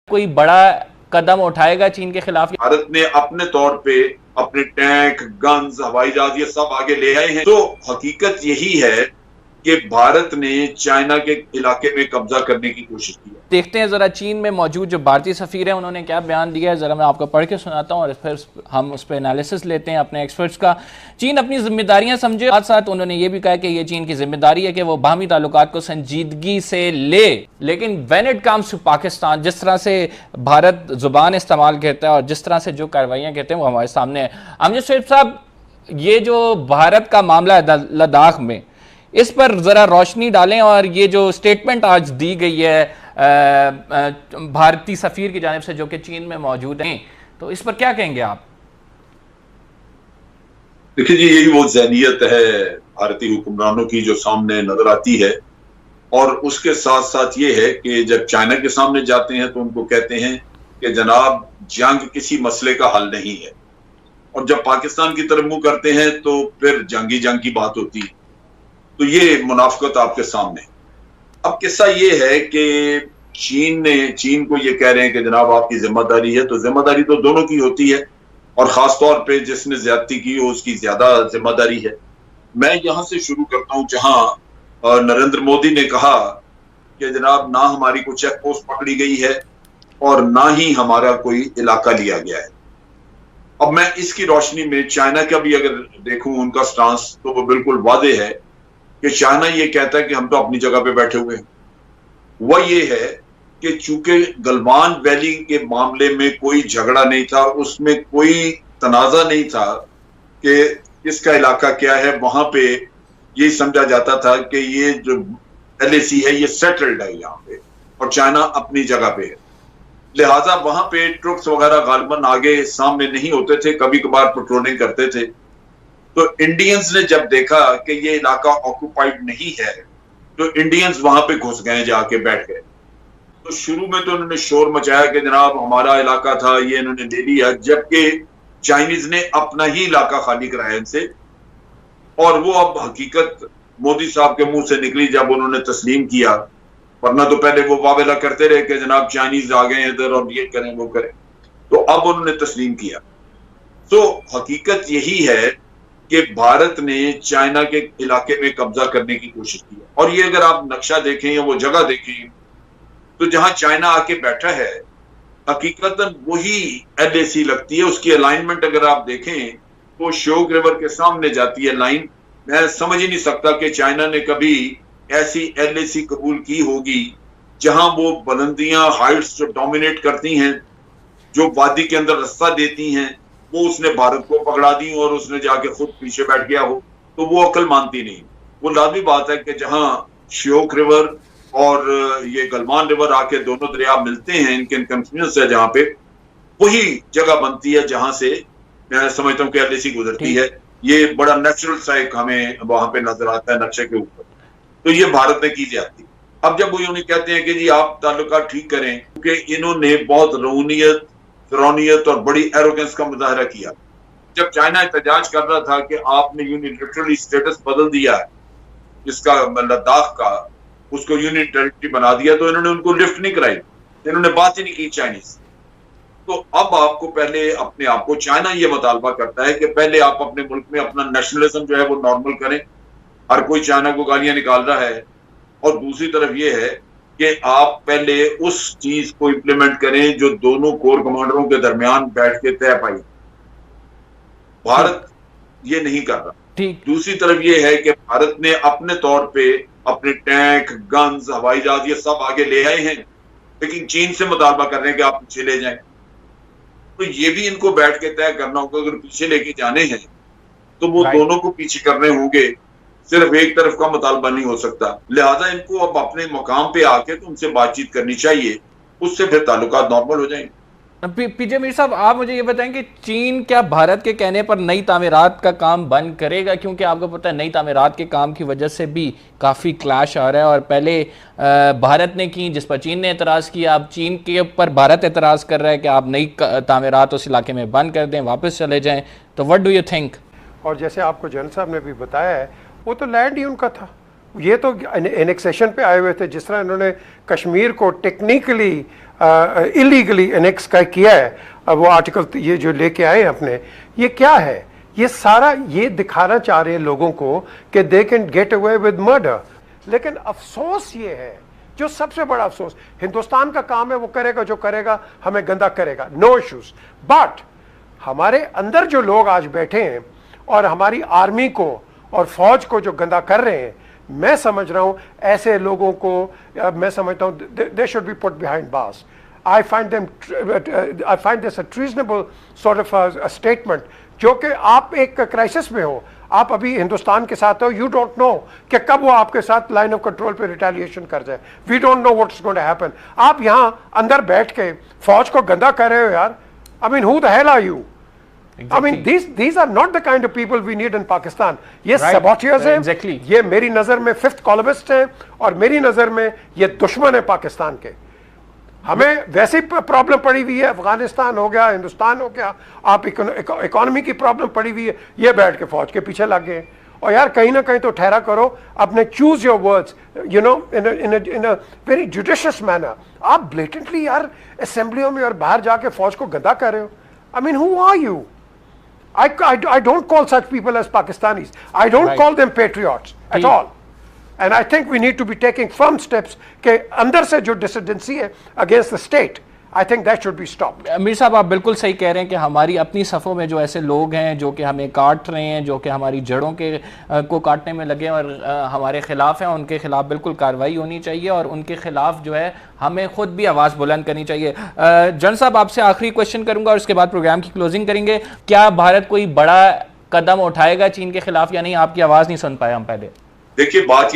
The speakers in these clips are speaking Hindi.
कोई बड़ा कदम उठाएगा चीन के खिलाफ? भारत ने अपने तौर पे अपने टैंक, गन्स, हवाई जहाज ये सब आगे ले आए हैं। तो हकीकत यही है कि भारत ने चाइना के इलाके में कब्जा करने की कोशिश की है। देखते हैं जरा चीन में मौजूद जो भारतीय सफीर है उन्होंने क्या बयान दिया है, जरा मैं आपको पढ़ के सुनाता हूँ और फिर हम उस पर एनालिसिस लेते हैं अपने एक्सपर्ट्स का। चीन अपनी जिम्मेदारियां समझे, साथ साथ उन्होंने ये भी कहा कि ये चीन की जिम्मेदारी है कि वो बाहमी ताल्लुकात को संजीदगी से ले, लेकिन when it comes to Pakistan, जिस तरह से भारत जुबान इस्तेमाल करता है और जिस तरह से जो कार्रवाइयाँ करते हैं वो हमारे सामने है। अमजद शरीफ साहब, ये जो भारत का मामला है लद्दाख में, इस पर जरा रोशनी डालें और ये जो स्टेटमेंट आज दी गई है भारतीय सफीर की जानिब से जो कि चीन में मौजूद हैं, तो इस पर क्या कहेंगे आप? देखिए जी, यही वो ज़हनियत है भारतीय हुक्मरानों की जो सामने नजर आती है। और उसके साथ साथ ये है कि जब चाइना के सामने जाते हैं तो उनको कहते हैं कि जनाब जंग किसी मसले का हल नहीं है, और जब पाकिस्तान की तरफ मुंह करते हैं तो फिर जंगी जंग की बात होती है। तो ये मुनाफिकत आपके सामने। अब किस्सा ये है कि चीन को ये कह रहे हैं कि जनाब आपकी जिम्मेदारी है, तो जिम्मेदारी तो दोनों की होती है, और खासतौर पे जिसने ज्यादती की हो उसकी ज्यादा जिम्मेदारी है। मैं यहां से शुरू करता हूं जहां नरेंद्र मोदी ने कहा कि जनाब ना हमारी कोई चेक पोस्ट पकड़ी गई है और ना ही हमारा कोई इलाका लिया गया है। अब मैं इसकी रोशनी में चाइना का भी अगर देखूं उनका स्टांस, तो वो बिल्कुल वादे है कि चाइना ये कहता है कि हम तो अपनी जगह पे बैठे हुए हैं। वह ये है कि चूंकि गलवान वैली के मामले में कोई झगड़ा नहीं था, उसमें कोई तनाजा नहीं था कि इसका इलाका क्या है, वहां पे ये समझा जाता था कि ये जो LAC है ये सेटल्ड है यहाँ पे और चाइना अपनी जगह पे है। लिहाजा वहां पे ट्रुप्स वगैरह गालिबन आगे सामने नहीं होते थे, कभी कभार पेट्रोलिंग करते थे। तो इंडियंस ने जब देखा कि ये इलाका ऑक्युपाइड नहीं है तो इंडियंस वहां पे घुस गए, जाके बैठ गए। तो शुरू में तो उन्होंने शोर मचाया कि जनाब हमारा इलाका था, ये इन्होंने ले लिया, जबकि चाइनीज ने अपना ही इलाका खाली कराया इनसे। और वो अब हकीकत मोदी साहब के मुंह से निकली जब उन्होंने तस्लीम किया, वरना तो पहले वो वावेला करते रहे कि जनाब चाइनीज आ गए इधर और ये करें वो करें। तो अब उन्होंने तस्लीम किया। तो हकीकत यही है कि भारत ने चाइना के इलाके में कब्जा करने की कोशिश की। और ये अगर आप नक्शा देखें या वो जगह देखें तो जहां चाइना आके बैठा है हकीकतन वही LAC लगती है। उसकी अलाइनमेंट अगर आप देखें तो श्योक रिवर के सामने जाती है लाइन। मैं समझ ही नहीं सकता कि चाइना ने कभी ऐसी LAC कबूल की होगी जहां वो बुलंदियां, हाइट्स जो डोमिनेट करती हैं, जो वादी के अंदर रास्ता देती हैं, वो उसने भारत को पकड़ा दी और उसने जाके खुद पीछे बैठ गया हो, तो वो अकल मानती नहीं। वो लाजमी बात है कि जहां श्योक रिवर और ये गलवान रिवर आके दोनों दरिया मिलते हैं, इनके कन्फ्लुएंस है जहां पे, वही जगह बनती है जहां से मैं समझता हूँ कि LAC गुजरती है। ये बड़ा नेचुरल सा एक हमें वहां पे नजर आता है नक्शे के ऊपर। तो ये भारत ने की जाती। अब जब वो यूं कहते हैं कि जी आप ताल्लुकात ठीक करें, क्योंकि इन्होंने बहुत रऊनियत, फिरौनियत और बड़ी एरोगेंस का मुजाहरा किया। जब चाइना एहतजाज कर रहा था कि आपने यूनिलैटरली स्टेटस बदल दिया है इसका, लद्दाख का, उसको यूनियन टेरिटरी बना दिया, तो इन्होंने उनको लिफ्ट नहीं कराई, इन्होंने बात ही नहीं की चाइनीज। तो अब आपको पहले अपने आप को, चाइना ये मुतालबा करता है कि पहले आप अपने मुल्क में अपना नेशनलिज्म जो है वो नॉर्मल करें। हर कोई चाइना को गालियां निकाल रहा है। और दूसरी तरफ ये है कि आप पहले उस चीज को इंप्लीमेंट करें जो दोनों कोर कमांडरों के दरमियान बैठ के तय पाई। भारत ये नहीं कर रहा। दूसरी तरफ ये है कि भारत ने अपने तौर पे अपने टैंक, गन्स, हवाई जहाज ये सब आगे ले आए हैं, लेकिन चीन से मुतालबा कर रहे हैं कि आप पीछे ले जाएं। तो ये भी इनको बैठ के तय करना होगा, अगर पीछे लेके जाने हैं तो वो दोनों को पीछे करने होंगे, सिर्फ एक तरफ का मुतालबा नहीं हो सकता। लिहाजा इनको अब अपने मकाम पे आके तो उनसे बातचीत करनी चाहिए, उससे फिर ताल्लुकात नॉर्मल हो जाएंगे। पीजे मीर साहब, आप मुझे ये बताएं कि चीन क्या भारत के कहने पर नई तामीरात का काम बंद करेगा? क्योंकि आपको पता है नई तामीरात के काम की वजह से भी काफ़ी क्लैश आ रहा है, और पहले भारत ने की जिस पर चीन ने एतराज़ किया, अब चीन के ऊपर भारत एतराज़ कर रहा है कि आप नई तामीरात उस इलाके में बंद कर दें, वापस चले जाएँ। तो व्हाट डू यू थिंक? और जैसे आपको जनरल साहब ने भी बताया है, वो तो लैंड ही उनका था, ये तो एनेक्सेशन पे आए हुए थे, जिस तरह इन्होंने कश्मीर को टेक्निकली इलीगली एनेक्स का किया है, वो आर्टिकल ये जो लेके आए हैं अपने, ये क्या है? ये सारा ये दिखाना चाह रहे हैं लोगों को कि they can get away with murder. लेकिन अफसोस ये है, जो सबसे बड़ा अफसोस, हिंदुस्तान का काम है, वो करेगा जो करेगा, हमें गंदा करेगा, नो इश्यूज। बट हमारे अंदर जो लोग आज बैठे हैं और हमारी आर्मी को और फौज को जो गंदा कर रहे हैं, मैं समझ रहा हूं ऐसे लोगों को मैं समझता हूं they should be put behind bars. I find this a treasonable sort of a statement, जो कि आप एक क्राइसिस में हो, आप अभी हिंदुस्तान के साथ हो, यू डोंट नो कि कब वो आपके साथ लाइन ऑफ कंट्रोल पे रिटेलिएशन कर जाए, we don't know what's going to happen. आप यहाँ अंदर बैठ के फौज को गंदा कर रहे हो यार। I mean, who the hell are you? I mean, these are not the kind of people we need in Pakistan. ये saboteurs हैं, ये मेरी नजर में फिफ्थ कॉलमिस्ट हैं, और मेरी नजर में ये दुश्मन है पाकिस्तान के। हमें वैसी प्रॉब्लम पड़ी हुई है, अफगानिस्तान हो गया, हिंदुस्तान हो गया, आप इकोनॉमी की प्रॉब्लम पड़ी हुई है, ये बैठ के फौज के पीछे लग गए। और यार कहीं ना कहीं तो ठहरा करो, अपने choose your words, you know, in a very judicious manner. आप ब्लेटेंटली यार असेंबलियों में और बाहर जाके फौज को गंदा कर रहे हो। I mean, who are you? I don't call such people as Pakistanis. I don't call them patriots at all. And I think we need to be taking firm steps कि अंदर से जो डिसिडेंसी है against the state, I think that should be stopped. Mir साहब, आप बिल्कुल सही कह रहे हैं कि हमारी अपनी सफ़ों में जो ऐसे लोग हैं जो कि हमें काट रहे हैं, जो कि हमारी जड़ों के को काटने में लगे और हमारे ख़िलाफ़ हैं, उनके ख़िलाफ़ बिल्कुल कार्रवाई होनी चाहिए और उनके ख़िलाफ़ जो है हमें ख़ुद भी आवाज़ बुलंद करनी चाहिए। जन साहब, आपसे आखिरी क्वेश्चन करूँगा और उसके बाद प्रोग्राम की क्लोजिंग करेंगे। क्या भारत कोई बड़ा कदम उठाएगा चीन के ख़िलाफ़ या नहीं? आपकी आवाज़ नहीं सुन पाए हम पहले। देखिए, बात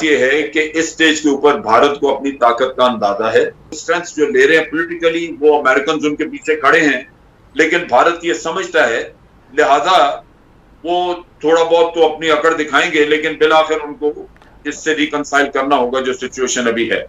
यह है कि इस स्टेज के ऊपर भारत को अपनी ताकत का अंदाजा है। स्ट्रेंथ जो ले रहे हैं पॉलिटिकली, वो अमेरिकन उनके पीछे खड़े हैं, लेकिन भारत ये समझता है, लिहाजा वो थोड़ा बहुत तो अपनी अकड़ दिखाएंगे, लेकिन बिलाखिर उनको इससे रिकंसाइल करना होगा जो सिचुएशन अभी है।